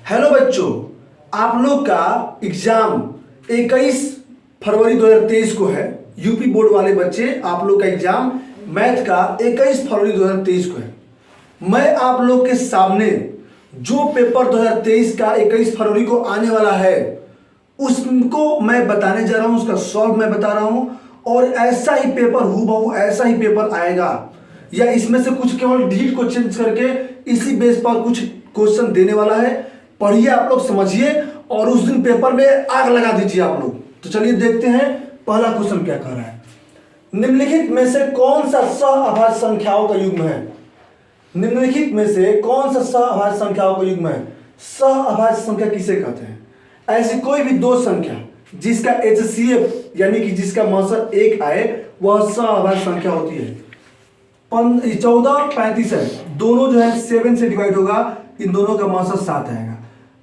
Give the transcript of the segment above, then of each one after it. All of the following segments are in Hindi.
हेलो बच्चों, आप लोग का एग्जाम 21 फरवरी 2023 को है। यूपी बोर्ड वाले बच्चे, आप लोग का एग्जाम मैथ का 21 फरवरी 2023 को है। मैं आप लोग के सामने जो पेपर 2023 का 21 फरवरी को आने वाला है उसको मैं बताने जा रहा हूं, उसका सॉल्व मैं बता रहा हूं। और ऐसा ही पेपर हूबहू ऐसा ही पेपर आएगा, या इसमें से कुछ केवल डिजिट को चेंज करके इसी बेस पर कुछ क्वेश्चन देने वाला है। पढ़िए, आप लोग समझिए और उस दिन पेपर में आग लगा दीजिए आप लोग। तो चलिए देखते हैं पहला क्वेश्चन क्या कह रहा है। निम्नलिखित में से कौन सा सहअभाज्य संख्याओं का युग्म है? निम्नलिखित में से कौन सा सहअभाज्य संख्याओं का युग्म है? सहअभाज्य संख्या किसे कहते हैं? ऐसी कोई भी दो संख्या जिसका HCF यानी कि जिसका मासर 1 आए वह सहअभाज्य संख्या होती है। 14 35 है, दोनों जो है 7 से डिवाइड होगा, इन दोनों का मासर 7 आएगा।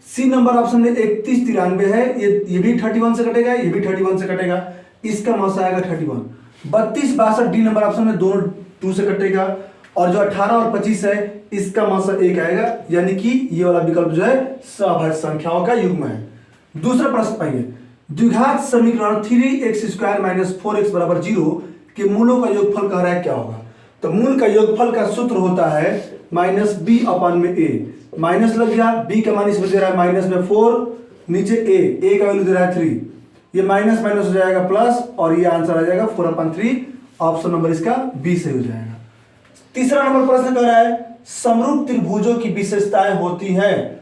सी नंबर ऑप्शन में 31 93 है, ये भी 31 से कटेगा, ये भी 31 से कटेगा, इसका मासर आएगा 31। 32 62 डी नंबर ऑप्शन में दोनों 2 से कटेगा, और जो 18 और 25 है इसका मासर 1 आएगा, यानी कि ये वाला विकल्प जो है सहअभाज्य संख्याओं का युग्म है। दूसरा प्रश्न पाइए, द्विघात समीकरण 3x² - 4x = 0 के मूलों का योगफल कह रहा है, क्या होगा? तो मूल का योगफल का सूत्र होता है -b/a। माइनस लग गया, b का मान इसमें दे रहा है माइनस में 4, नीचे a का वैल्यू दे रहा है 3, ये माइनस माइनस हो जाएगा प्लस, और ये आंसर आ जाएगा 4/3। ऑप्शन नंबर इसका बी सही हो जाएगा। तीसरा नंबर प्रश्न कह रहा है समरूप त्रिभुजों की विशेषताएं होती हैं,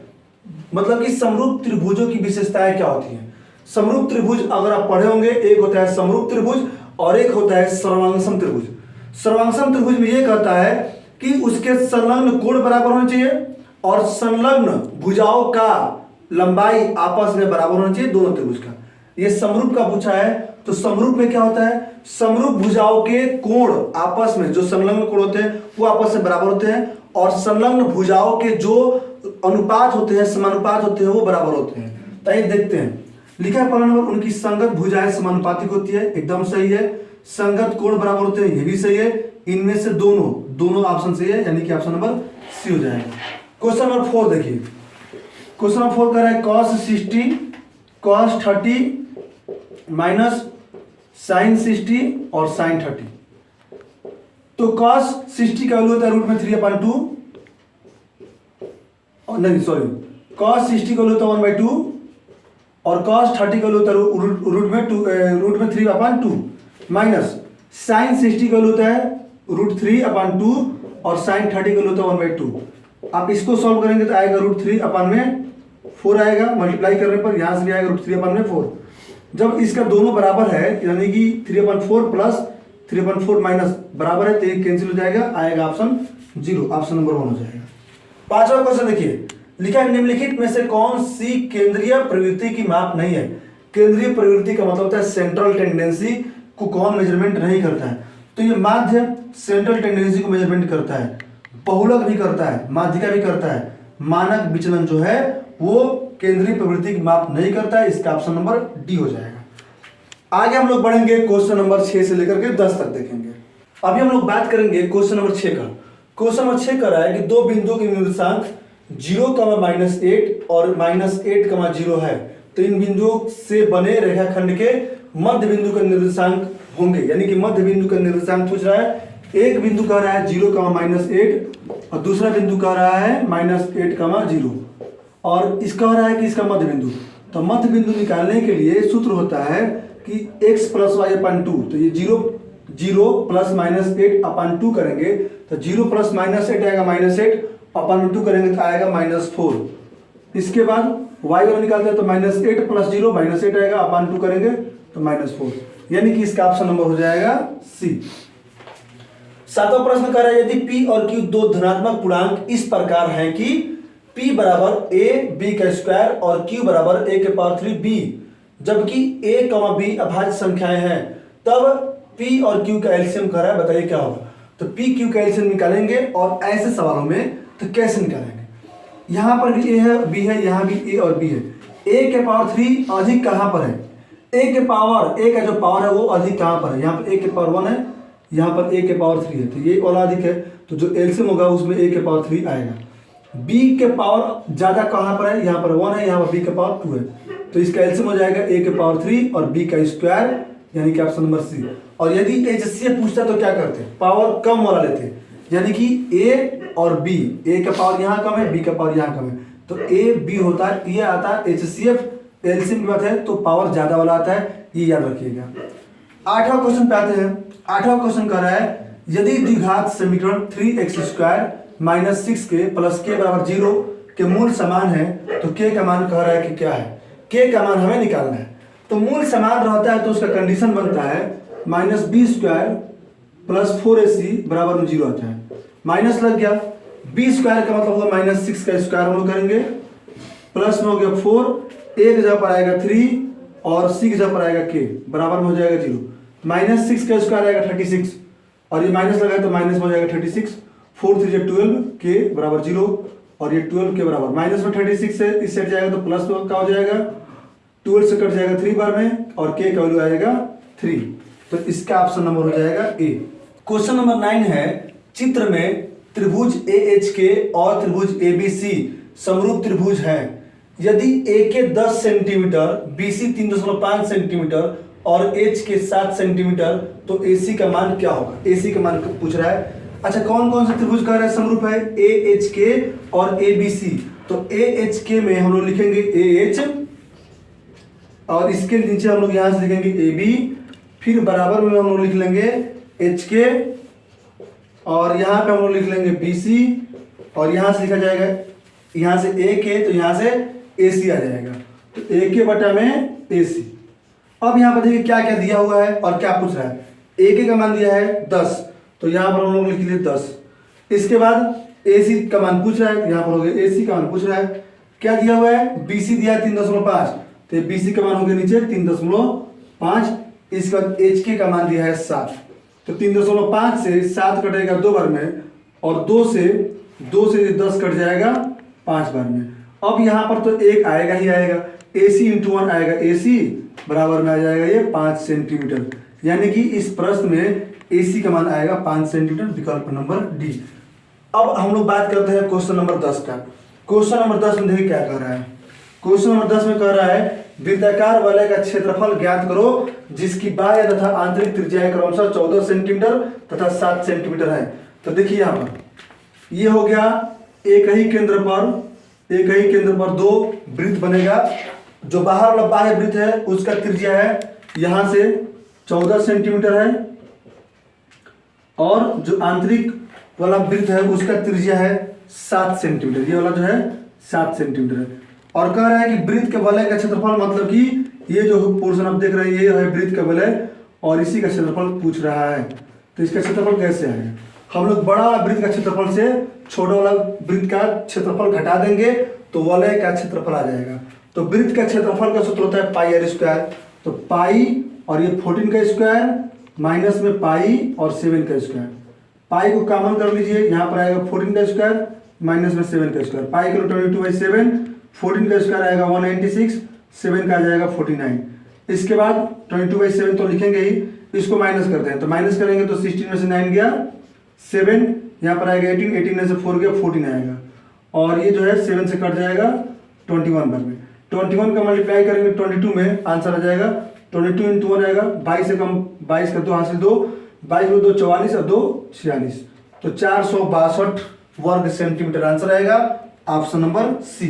मतलब कि समरूप त्रिभुजों की विशेषताएं क्या होती हैं? समरूप त्रिभुज अगर आप पढ़े होंगे, एक होता है समरूप त्रिभुज और एक होता है सर्वांगसम त्रिभुज। सर्वांगसम त्रिभुज में यह कहता है कि उसके संलग्न कोण बराबर होने चाहिए और संलग्न भुजाओं का लंबाई आपस में बराबर होना चाहिए, दोनों त्रिभुज का। ये समरूप का पूछा है, तो समरूप में क्या होता है? समरूप भुजाओं के कोण आपस में, जो संलग्न कोण होते हैं वो आपस में बराबर होते हैं, और संलग्न भुजाओं के जो अनुपात होते हैं, समानुपात होते हैं, वो बराबर होते हैं। तो ये देखते हैं, लिखा है पहला नंबर, उनकी संगत भुजाएं समानुपातिक होती है, एकदम सही है। संगत कोण बराबर होते हैं, ये भी सही है। इनमें से दोनों ऑप्शन सही है, यानी कि ऑप्शन नंबर सी हो जाएगा। क्वेश्चन नंबर 4 देखिए, क्वेश्चन नंबर 4 कह रहा है cos 60 cos 30 माइनस sin 60 और sin 30। तो cos 60 का वैल्यू होता है √3/2, नहीं सॉरी, cos 60 का वैल्यू होता है 1/2 और cos 30 का वैल्यू होता है √3/2 माइनस sin 60 का वैल्यू होता है √3/2 और sin 30 का वैल्यू होता है 1/2। आप इसको सॉल्व करेंगे तो आएगा √3/4 आएगा, मल्टीप्लाई करने पर यहां से भी आएगा √3/4। जब इसका दोनों बराबर है, यानी कि 3/4 प्लस 3/4 माइनस बराबर है, तो ये कैंसिल हो जाएगा, आएगा ऑप्शन 0, ऑप्शन नंबर 1 हो जाएगा। पांचवा क्वेश्चन देखिए, लिखा है निम्नलिखित में से कौन सी केंद्रीय प्रवृत्ति की माप नहीं है? केंद्रीय प्रवृत्ति का मतलब होता है सेंट्रल टेंडेंसी को कौन मेजरमेंट नहीं करता है? तो ये माध्य सेंट्रल टेंडेंसी को मेजरमेंट करता है, बहुलक भी करता है, माध्यिका भी करता है, मानक विचलन जो है वो केंद्रीय प्रवृत्ति की माप नहीं करता है, इसका ऑप्शन नंबर डी हो जाएगा। आगे हम लोग बढ़ेंगे, क्वेश्चन नंबर 6 से लेकर के 10 तक देखेंगे। अभी हम लोग बात करेंगे क्वेश्चन नंबर 6 का। क्वेश्चन नंबर 6 कह रहा है कि दो बिंदुओं के निर्देशांक 0, -8 और -8, 0 है, तो इन बिंदुओं से बने रेखाखंड के मध्य बिंदु का निर्देशांक होंगे, यानी कि मध्य बिंदु का निर्देशांक पूछ रहा है। एक बिंदु कह रहा है 0, -8 और दूसरा बिंदु कह रहा है -8, 0, और इसका कह रहा है कि इसका मध्य बिंदु। तो मध्य बिंदु निकालने के लिए सूत्र होता है कि x + y/2, तो ये 0 + -8/2 करेंगे तो 0 + -8 आएगा -8/2 करेंगे तो आएगा -4। इसके बाद y वाला निकालते हैं तो -8 + 0 -8 आएगा, 2 करेंगे तो -4, यानी कि इसका ऑप्शन नंबर हो जाएगा सी। सातवां प्रश्न कर रहा है यदि p और q दो धनात्मक पूर्णांक इस प्रकार हैं कि p = ab² और q = a⁵b, जबकि a, b अभाज्य संख्याएं हैं, तब p और q का एलसीएम कर रहा है, बताइए क्या होगा? तो p q का एलसीएम निकालेंगे, और ऐसे सवालों में तो कैसे निकालेंगे? यहाँ पर भी a है, b है, यहाँ भी a और b है। a⁵ अधिक कहाँ पर है? a का जो पावर है वो अधिक कहाँ पर है? यहाँ पर a⁴ है, यहाँ पर a⁵ है, तो ये वाला अधिक है, तो जो एलसीएम होगा उसमें a⁵ आएगा। बी के पावर ज्यादा कहाँ पर है, यहाँ पर 1 है, यहाँ पर बी के पावर 2 है, तो इसका एलसीएम हो जाएगा a के पावर 3 और b का स्क्वायर, यानी कि ऑप्शन नंबर सी। और यदि HCF पूछता तो क्या करते, पावर कम वाला लेते, यानी कि a और b, a का पावर यहाँ कम है, b का पावर यहाँ कम है, तो a b होता है, ये आता है HCF। एलसीएम की बात है तो पावर ज्यादा वाला आता है, ये याद रखिएगा। 8वां क्वेश्चन पे आते हैं। 8वां क्वेश्चन कह रहा है यदि द्विघात समीकरण 3x² minus 6k plus k बराबर 0 के मूल समान है तो k का मान कह रहा है कि क्या है, k का मान हमें निकालना है। तो मूल समान रहता है तो उसका कंडीशन बनता है -b² प्लस 4ac बराबर में 0 आता है। माइनस लग गया, b² का मतलब होगा -6 का स्क्वायर हम लोग करेंगे, प्लस में हो गया 4, a की जगह पर आएगा 3 और c की जगह पर आएगा k, बराबर में हो जाएगा 0। -6 का स्क्वायर आएगा 36 और ये माइनस लगाए तो माइनस में हो जाएगा 36, 4 3 12, k बराबर 0 और ये 12 के बराबर, माइनस में 36 से इस सेट जाएगा तो प्लस का हो जाएगा, 12 से कट जाएगा 3 बार में और k का वैल्यू आएगा 3, तो इसका ऑप्शन नंबर हो जाएगा ए। क्वेश्चन नंबर 9 है, चित्र में त्रिभुज AHK और त्रिभुज ABC समरूप त्रिभुज है, यदि AK 10 सेंटीमीटर, BC 3.5 सेंटीमीटर और HK 7 सेंटीमीटर तो AC का मान क्या होगा, AC का मान पूछ रहा है। अच्छा, कौन कौन से त्रिभुज कह रहा है समरूप है, AHK और ABC। तो AHK में हम लोग लिखेंगे AH और इसके नीचे हम लोग यहां से लिखेंगे AB, फिर बराबर में हम लोग लिख लेंगे HK और यहाँ पे हम लोग लिख लेंगे BC और यहाँ से लिखा जाएगा, यहाँ से AK तो यहाँ से AC आ जाएगा, तो AK बटा में AC। अब यहाँ पर देखिए क्या क्या दिया हुआ है और क्या पूछ रहा है। AK का मान दिया है 10, तो यहाँ पर हम लोग लिख लिए 10। इसके बाद AC का मान पूछ रहा है, तो यहाँ पर हो गया AC का मान पूछ रहा है। क्या दिया हुआ है, BC दिया है 3.5, तो BC का मान हो गया नीचे 3.5। इसके बाद HK का मान दिया है 7, तो 3.5 से 7 कटेगा 2 बार में और 2 से 10 कट जाएगा 5 बार में। अब यहाँ पर तो एक आएगा ही आएगा, AC इंटू 1 आएगा AC, बराबर में आ जाएगा ये 5 सेंटीमीटर, यानी कि इस प्रश्न में AC का मान आएगा 5 सेंटीमीटर, विकल्प नंबर डी। अब हम लोग बात करते हैं क्वेश्चन नंबर 10 का। क्वेश्चन नंबर 10 में देखिए क्या कह रहा है। क्वेश्चन नंबर 10 में कह रहा है वृत्ताकार वलय का क्षेत्रफल ज्ञात करो जिसकी बाह्य तथा आंतरिक त्रिज्याएं क्रमशः 14 सेंटीमीटर तथा 7 सेंटीमीटर है। तो देखिए यहाँ पर ये हो गया, एक ही केंद्र पर 2 वृत्त बनेगा। जो बाहर वाला बाह्य वृत्त है उसका त्रिज्या है यहां से 14 सेंटीमीटर है और जो आंतरिक वाला वृत्त है उसका त्रिज्या है 7 सेंटीमीटर, ये वाला जो है 7 सेंटीमीटर है। और कह रहा है कि वृत्त के वलय का क्षेत्रफल, मतलब कि ये जो पोर्शन आप देख रहे हैं ये है वृत्त का वलय और इसी का क्षेत्रफल पूछ रहा है। तो इसका क्षेत्रफल कैसे आएगा, हम लोग बड़ा वाला वृत्त का क्षेत्रफल से छोटा वाला वृत्त का क्षेत्रफल घटा देंगे तो वलय का क्षेत्रफल आ जाएगा। तो वृत्त का क्षेत्रफल का सूत्र होता है पाई आर स्क्वायर, तो पाई और ये 14 का स्क्वायर माइनस में पाई और 7 का स्क्वायर, पाई को कॉमन कर लीजिए, यहाँ पर आएगा 14 का स्क्वायर माइनस में 7 का स्क्वायर, पाई का 22/7, 14 का स्क्वायर आएगा 196, 7 का आ जाएगा 49। इसके बाद 22/7 तो लिखेंगे ही, इसको माइनस करते हैं, तो माइनस करेंगे तो 16 में से 9 गया 7, यहाँ पर आएगा 18, 18 में से 4 गया 14 आएगा और ये जो है 7 से कट जाएगा 21 बार में। 21 का मल्टीप्लाई करेंगे 22 में, आंसर आ जाएगा 22 इंटू 1 आएगा 22 से कम 22 का 2 हासिल 2, 22 में 2 44 और 2 46, तो 462 वर्ग सेंटीमीटर आंसर आएगा ऑप्शन नंबर सी।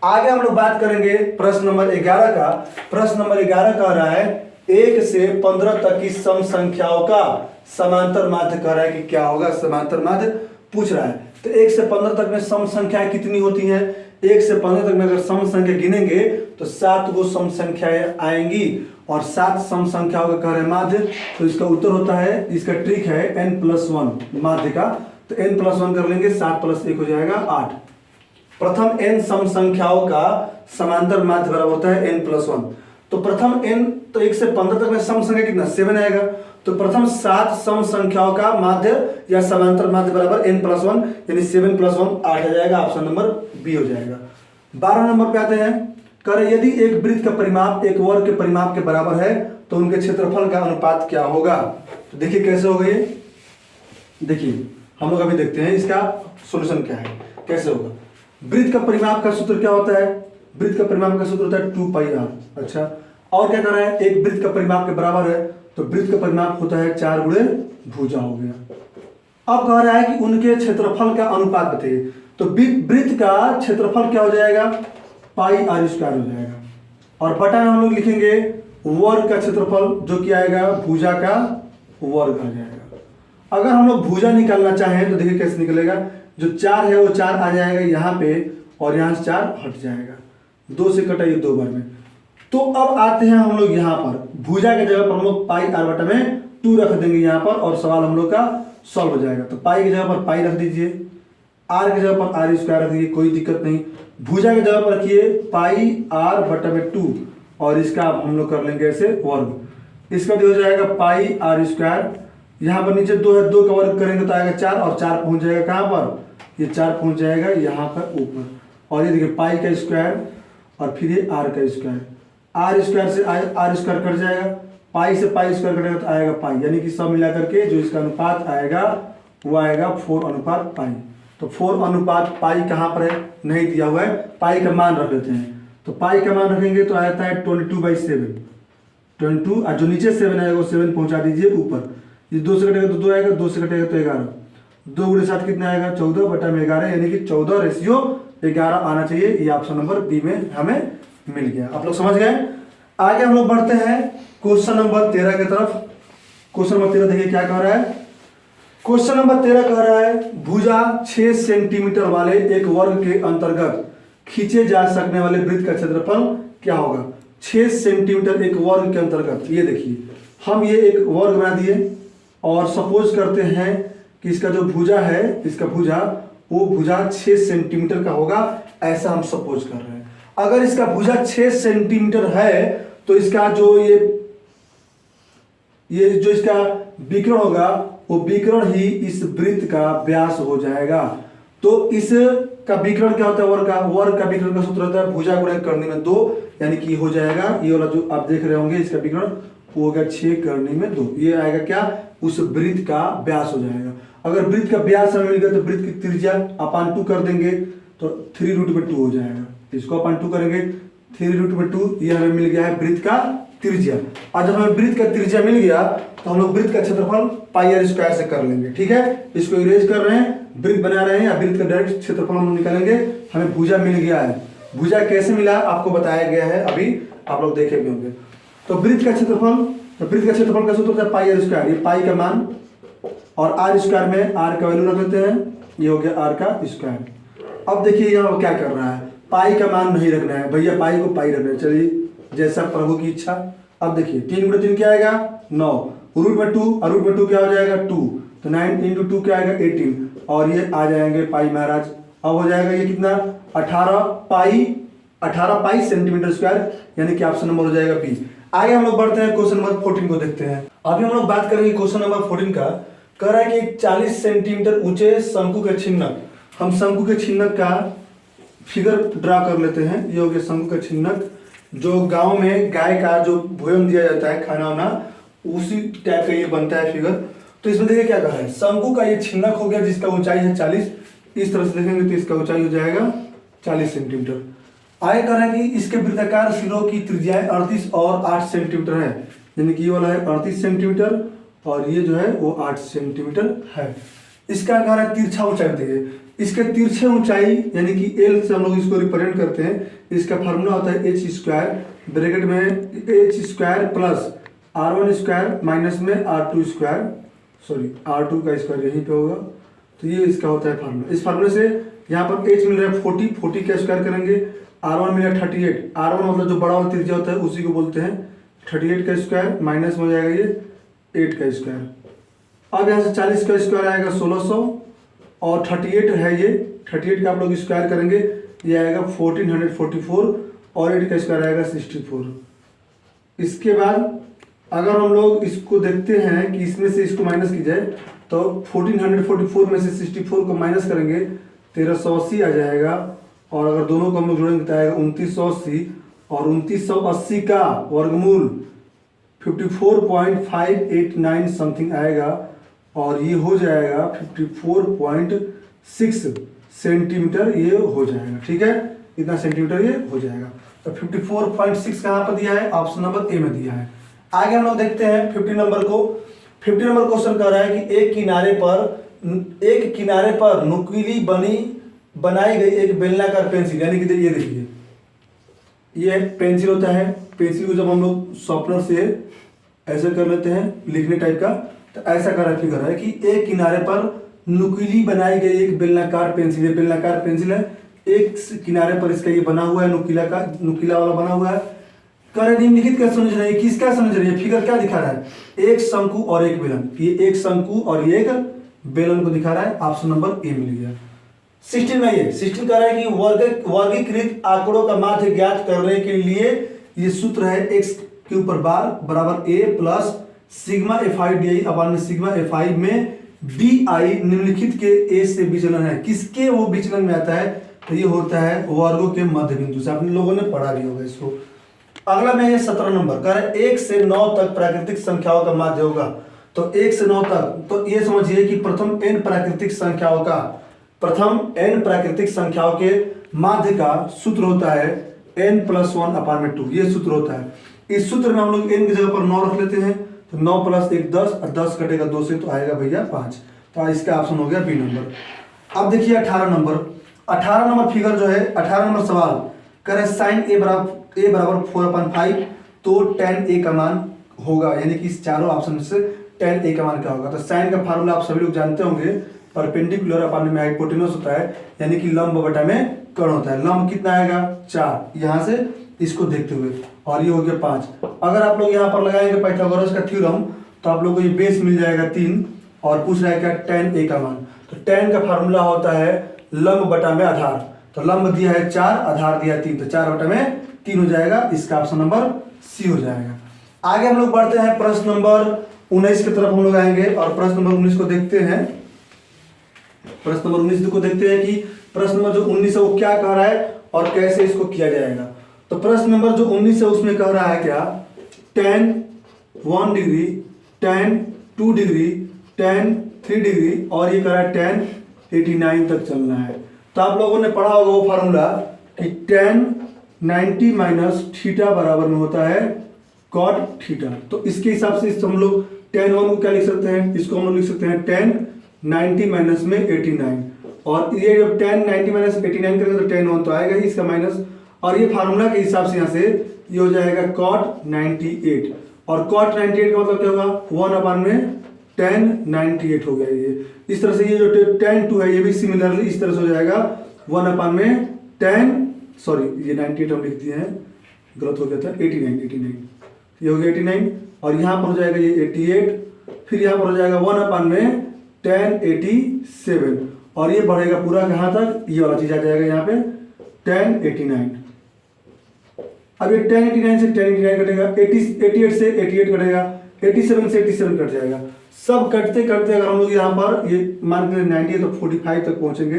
आगे हम लोग बात करेंगे प्रश्न नंबर 11 का। प्रश्न नंबर 11 कह रहा है 1 से 15 तक की सम संख्याओं का समांतर माध्य कह रहा है कि क्या होगा, समांतर माध्य पूछ रहा है। तो 1 से 15 तक में सम संख्याएं कितनी होती हैं, 1 से 15 तक में अगर सम संख्या गिनेंगे तो 7 गो सम संख्याएं आएंगी और 7 सम संख्याओं का कह रहे हैं माध्य। तो इसका उत्तर होता है, इसका ट्रिक है n+1 माध्य का, तो n+1 कर लेंगे, 7 + 1 हो जाएगा 8। प्रथम n सम संख्याओं का समांतर माध्य बराबर होता है n+1। तो प्रथम n, तो 1 से 15 तक में सम संख्या कितना 7 आएगा, तो प्रथम 7 सम संख्याओं का माध्य या समांतर माध्य बराबर n+1, यानी 7 + 1 8 आ जाएगा, ऑप्शन नंबर बी हो जाएगा। 12 नंबर पे आते हैं, करें यदि एक वृत्त का परिमाप एक वर्ग के परिमाप के बराबर है तो उनके क्षेत्रफल का अनुपात क्या होगा। तो देखिए कैसे होगा ये, देखिए हम लोग अभी देखते हैं इसका सॉल्यूशन क्या है, कैसे होगा। वृत्त का परिमाप का सूत्र क्या होता है? वृत्त का परिमाप का सूत्र होता है 2πr। अच्छा, और क्या कर रहा है? एक वृत्त का परिमाप के बराबर है, तो वृत्त का परिमाप होता है 4 गुणे भुजा हो गया। अब कह रहा है कि उनके क्षेत्रफल का अनुपात बताइए, तो वृत्त का क्षेत्रफल क्या हो जाएगा? पाई आर स्क्वायर हो जाएगा, और बटा में हम लोग लिखेंगे वर्ग का क्षेत्रफल, जो कि आएगा भुजा का वर्ग आ जाएगा। अगर हम लोग भुजा निकालना चाहें तो देखिए कैसे निकलेगा, जो 4 है वो 4 आ जाएगा यहाँ पे, और यहाँ से 4 हट जाएगा, 2 से कटाइए 2 बार में। तो अब आते हैं हम लोग यहाँ पर भुजा की जगह पर हम लोग पाई आर बटा में 2 रख देंगे यहाँ पर, और सवाल हम लोग का सॉल्व हो जाएगा। तो पाई की जगह पर पाई रख दीजिए, आर की जगह पर आर स्क्वायर रख दीजिए, कोई दिक्कत नहीं। भुजा की जगह पर रखिए पाई आर बटा में 2, और इसका हम लोग कर लेंगे ऐसे वर्ग। इसका भी हो जाएगा पाई आर स्क्वायर, यहाँ पर नीचे 2 है, 2 का वर्ग करेंगे तो आएगा 4, और 4 पहुंच जाएगा कहाँ पर? ये 4 पहुंच जाएगा यहाँ पर ऊपर, और ये देखिए पाई का स्क्वायर, और फिर ये आर का स्क्वायर, आर स्क्वायर से आर स्क्वायर कट जाएगा, पाई से पाई स्क्वायर कटेगा तो आएगा पाई, यानी कि सब मिला करके जो इसका अनुपात आएगा वो आएगा 4:पाई। तो 4:पाई कहाँ पर है? नहीं दिया हुआ है, पाई का मान रख लेते हैं। तो पाई का मान रखेंगे तो आता है 22/7, 22, और जो नीचे 7 आएगा वो 7 पहुंचा दीजिए ऊपर। ये 2 से कटेगा तो 2 आएगा, 2 से कटेगा तो 11, 2 गुणे 7 कितना आएगा? 14 बटा में 11, यानी कि 14:11 आना चाहिए। ये ऑप्शन नंबर बी में हमें मिल गया। आप लोग समझ गए? आगे हम लोग बढ़ते हैं क्वेश्चन नंबर 13 की तरफ। क्वेश्चन नंबर 13 देखिए क्या कह रहा है। क्वेश्चन नंबर 13 कह रहा है भुजा 6 सेंटीमीटर वाले एक वर्ग के अंतर्गत खींचे जा सकने वाले वृत्त का क्षेत्रफल क्या होगा? 6 सेंटीमीटर एक वर्ग के अंतर्गत, ये देखिए हम ये एक वर्ग बना दिए, और सपोज करते हैं कि इसका जो भुजा है, इसका भुजा वो भुजा 6 सेंटीमीटर का होगा, ऐसा हम सपोज कर रहे हैं। अगर इसका भुजा 6 सेंटीमीटर है तो इसका जो ये जो इसका विकर्ण होगा वो विकर्ण ही इस वृत्त का व्यास हो जाएगा। तो इस का विकर्ण क्या होता है? वर्ग का विकर्ण का सूत्र होता है भुजा गुणा करनी में 2, यानी कि हो जाएगा ये वाला जो आप देख रहे होंगे इसका विकर्ण वो होगा 6 करनी में 2, ये आएगा क्या? उस वृत्त का व्यास हो जाएगा। अगर वृत्त का व्यास हमें मिल गया तो वृत्त की त्रिज्या अपान 2 कर देंगे तो 3√2 हो जाएगा। इसको अपान 2 करेंगे 3√2, ये हमें मिल गया है वृत्त का त्रिज्या। और जब हमें वृत्त का त्रिज्या मिल गया तो हम लोग वृत्त का क्षेत्रफल पाई आर स्क्वायर से कर लेंगे। ठीक है, इसको इरेज कर रहे हैं, वृत्त बना रहे हैं, या वृत्त का डायरेक्ट क्षेत्रफल हम निकालेंगे। हमें भुजा मिल गया है, भुजा कैसे मिला आपको बताया गया है, अभी आप लोग देखे भी होंगे। तो वृत्त का क्षेत्रफल, तो वृत्त का क्षेत्रफल का सूत्र होता है पाई आर स्क्वायर, ये पाई का मान, और आर स्क्वायर में आर का वैल्यू रख लेते हैं, ये हो गया आर का स्क्वायर। अब देखिए यहाँ क्या कर रहा है, पाई का मान नहीं रखना है भैया, पाई को पाई रखना है। चलिए जैसा प्रभु की इच्छा। अब देखिए 3 × 3 क्या आएगा? 9, √2, और √2 क्या हो जाएगा? 2, तो 9 × 2 क्या आएगा? 18, और ये आ जाएंगे पाई महाराज। अब हो जाएगा ये कितना? 18 पाई सेंटीमीटर स्क्वायर, यानी कि ऑप्शन नंबर हो जाएगा बी। आगे हम लोग बढ़ते हैं क्वेश्चन नंबर 14 को देखते हैं। अभी हम लोग बात करेंगे क्वेश्चन नंबर 14 का। कह रहा है कि 40 सेंटीमीटर ऊंचे शंकु के छिन्नक, हम शंकु के छिन्नक का फिगर ड्रा कर लेते हैं। ये हो गया शंकु का छिन्नक, जो गांव में गाय का जो भोजन दिया जाता है, खाना वाना, उसी टाइप का ये बनता है फिगर। तो इसमें देखिए क्या कह रहा है, शंकु का ये छिन्नक हो गया जिसका ऊंचाई है 40, इस तरह से देखेंगे तो इसका ऊंचाई हो जाएगा 40 सेंटीमीटर। आगे कह रहा है कि इसके वृत्ताकार सिरों की त्रिज्याएं 38 और 8 सेंटीमीटर है, यानी कि ये वाला है 38 सेंटीमीटर और ये जो है वो 8 सेंटीमीटर है। इसका कह रहा है तिरछा ऊंचाई देखिए, इसके तिरछे ऊंचाई यानी कि एल से हम लोग इसको रिप्रेजेंट करते हैं। इसका फार्मूला होता है h स्क्वायर, ब्रैकेट में h square plus r1 square minus में r2 स्क्वायर, सॉरी r2 का स्क्वायर यहीं पे होगा। तो ये इसका होता है फार्मूला। इस फार्मूले से यहाँ पर h मिल रहा है 40 का स्क्वायर करेंगे, r1 मिला 38, r1 मतलब जो बड़ा वाला त्रिज्या होता है उसी को बोलते हैं, 38 का स्क्वायर माइनस में हो जाएगा ये 8 का स्क्वायर। अब यहाँ से 40 का स्क्वायर आएगा 1600 और 38 है ये, 38 का आप लोग स्क्वायर करेंगे ये आएगा 1444 और 8 का स्क्वायर आएगा 64। इसके बाद अगर हम लोग इसको देखते हैं कि इसमें से इसको माइनस की जाए तो 1444 में से 64 को माइनस करेंगे 1380 आ जाएगा, और अगर दोनों को हम लोग जोड़ेंगे तो आएगा 2980, और 2980 का वर्गमूल 54.589 समथिंग आएगा, और ये हो जाएगा 54.7 6 सेंटीमीटर ये हो जाएगा। ठीक है, इतना सेंटीमीटर ये हो जाएगा। तो 54.6 कहाँ पर दिया है, ऑप्शन नंबर ए में दिया है। आगे हम लोग देखते हैं 50 नंबर को। 50 नंबर क्वेश्चन कह रहा है कि एक किनारे पर नुकीली बनाई गई एक बेलनाकार पेंसिल, यानी कि ये देखिए ये पेंसिल होता है। पेंसिल को जब हम लोग शॉर्पनर से ऐसे कर लेते हैं लिखने टाइप का, तो ऐसा कर फिगर है कि एक किनारे पर नुकीली बनाई गई एक बेलनाकार पेंसिल है। बेलनाकार पेंसिल है, एक किनारे पर इसका ये बना हुआ है, नुकीला वाला बना हुआ है। कर निम्नलिखित क्या समझ रहे हैं, किसका समझ रहे हैं, फिगर क्या दिखा रहा है, एक शंकु और एक बेलन। ये एक शंकु और ये एक बेलन को दिखा रहा है। ऑप्शन नंबर ए मिल गया। 16 में ये 16 कह रहा है कि वर्गीकृत आंकड़ों का माध्य ज्ञात करने के लिए ये सूत्र है x के ऊपर बार बराबर a plus sigma fi D upon sigma fi में di निम्नलिखित के a से विचलन है। किसके वो विचलन में आता है, तो ये होता है वर्गों के मध्य बिंदु से। आपने लोगों ने पढ़ा भी होगा इसको। अगला में ये 17 नंबर कह रहा है 1 से 9 तक प्राकृतिक संख्याओं का माध्य होगा। तो 1 से 9 तक, तो ये समझिए कि प्रथम n प्राकृतिक संख्याओं के माध्य का सूत्र होता है n+1/2। ये सूत्र होता है। इस सूत्र में हम लोग n की जगह पर 9 रख लेते हैं, तो 9 + 1 10 और 10 कटेगा 2 से, तो आएगा भैया 5। तो इसका ऑप्शन हो गया बी नंबर। अब देखिए 18 नंबर फिगर जो है, 18 नंबर सवाल कह रहे साइन a बराबर 4/5, तो tan a का मान होगा, यानी कि इस चारों ऑप्शन से tan a का मान क्या होगा। तो साइन का फार्मूला आप सभी लोग जानते होंगे, परपेंडिकुलर अपन में हाइपोटेनस होता है, यानी कि लंब बटा में कर्ण होता है। लंब कितना आएगा 4, यहाँ से इसको देखते हुए, और ये हो गया 5। अगर आप लोग यहाँ पर लगाएंगे पाइथागोरस का थ्योरम, तो आप लोगों को ये बेस मिल जाएगा 3, और पूछ रहा है क्या tan a का मान। तो tan का फार्मूला होता है लंब बटा में आधार। तो लंब दिया है 4, आधार दिया 3, तो 4 बटा में 3 हो जाएगा। इसका ऑप्शन नंबर सी हो जाएगा। आगे हम लोग बढ़ते हैं प्रश्न नंबर 19 की तरफ हम लोग आएंगे, और प्रश्न नंबर 19 को देखते हैं। प्रश्न नंबर 19 को देखते हैं कि प्रश्न नंबर जो 19 है वो क्या कह रहा है और कैसे इसको किया जाएगा। तो प्रश्न नंबर जो 19 है उसमें कह रहा है क्या, tan 1 degree, tan 2 degree, tan 3 degree, और ये कह रहा है tan 89 तक चलना है। तो आप लोगों ने पढ़ा होगा वो फार्मूला कि tan 90 माइनस थीटा बराबर में होता है cot थीटा। तो इसके हिसाब से हम लोग tan 1 को क्या लिख सकते हैं, इसको हम लोग लिख सकते हैं tan 90 माइनस में 89, और ये जब tan 90 माइनस 89 करेंगे तो tan 1 तो आएगा ही इसका माइनस, और ये फार्मूला के हिसाब से यहाँ से ये हो जाएगा cot 98, और cot 98 का मतलब क्या होगा 1 में tan 98 हो गया। ये इस तरह से ये जो tan 2 है ये भी सिमिलरली इस तरह से हो जाएगा 1 में tan, सॉरी ये 98 हम लिख दिए हैं, गलत हो गया था, 89 ये हो गया 89, और यहाँ पर हो जाएगा ये 88, फिर यहाँ पर हो जाएगा 1 में tan 87, और ये बढ़ेगा पूरा कहाँ तक, ये वाला चीज आ जाएगा यहाँ पे tan 89। अब ये tan 89 से tan 89 कटेगा, 88 से 88 कटेगा, 87 से 87 कट जाएगा। सब कटते कटते अगर हम लोग यहाँ पर ये मान के 90 तो 45 तक पहुंचेंगे,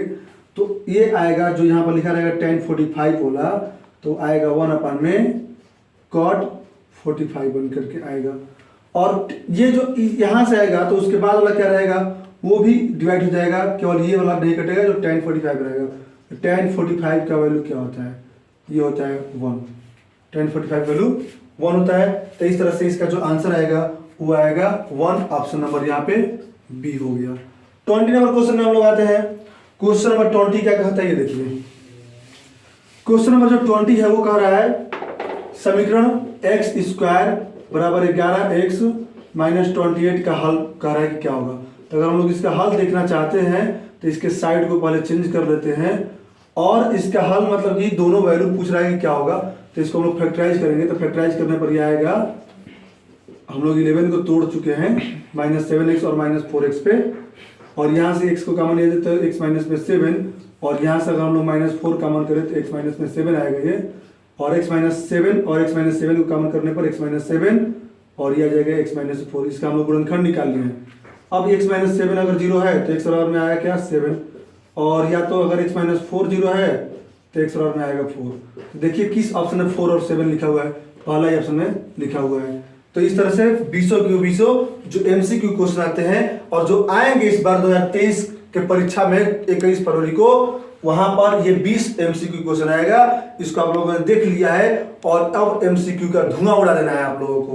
तो ये आएगा जो यहाँ पर लिखा रहेगा tan 45 बोला, तो आएगा 1 में cot 45 बन करके आएगा। और ये जो यहाँ से आएगा तो उसके बाद वाला क्या रहेगा, वो भी डिवाइड हो जाएगा, केवल ये वाला नहीं कटेगा जो tan 45 रहेगा। tan 45 का वैल्यू क्या होता है, ये होता है 1, tan 45 वैल्यू 1 होता है। तो इस तरह से इसका जो आंसर आएगा वो आएगा 1, ऑप्शन नंबर यहाँ पे बी हो गया। 20 नंबर क्वेश्चन में हम लोग आते हैं। क्वेश्चन नंबर 20 क्या कहता है ये देखिए। क्वेश्चन नंबर जो 20 है वो कह रहा है समीकरण x² बराबर 11x माइनस 28 का हल कह रहा है कि क्या होगा। तो अगर हम लोग इसका हल देखना चाहते हैं तो इसके साइड को पहले चेंज कर लेते हैं, और इसका हल मतलब कि दोनों वैल्यू पूछ रहा है कि क्या होगा, तो इसको हम लोग फैक्टराइज करेंगे। तो फैक्टराइज करने पर यह आएगा, हम लोग 11 को तोड़ चुके हैं -7x और -4x पे, और यहाँ से x को कॉमन ले देते हैं, x माइनस में 7, और यहाँ से अगर हम लोग -4 कॉमन करें तो x माइनस में 7 आएगा ये, और x माइनस 7 और x माइनस 7 को कॉमन करने पर x माइनस 7, और ये आ जाएगा x माइनस 4। इसका हम लोग गुणनखंड निकाल लिए हैं। अब x माइनस 7 अगर 0 है तो x बराबर में आया क्या 7, और या तो अगर x माइनस 4 0 है तो x बराबर में आएगा 4। देखिए किस ऑप्शन में 4 और 7 लिखा हुआ है, पहला ही ऑप्शन में लिखा हुआ है। तो इस तरह से 20 जो MCQ क्वेश्चन आते हैं और जो आएंगे इस बार 2023 कि परीक्षा में 21 फरवरी को वहां पर ये 20 MCQ क्वेश्चन आएगा। इसको आप लोगों ने देख लिया है और अब MCQ का धुआं उड़ा देना है आप लोगों को।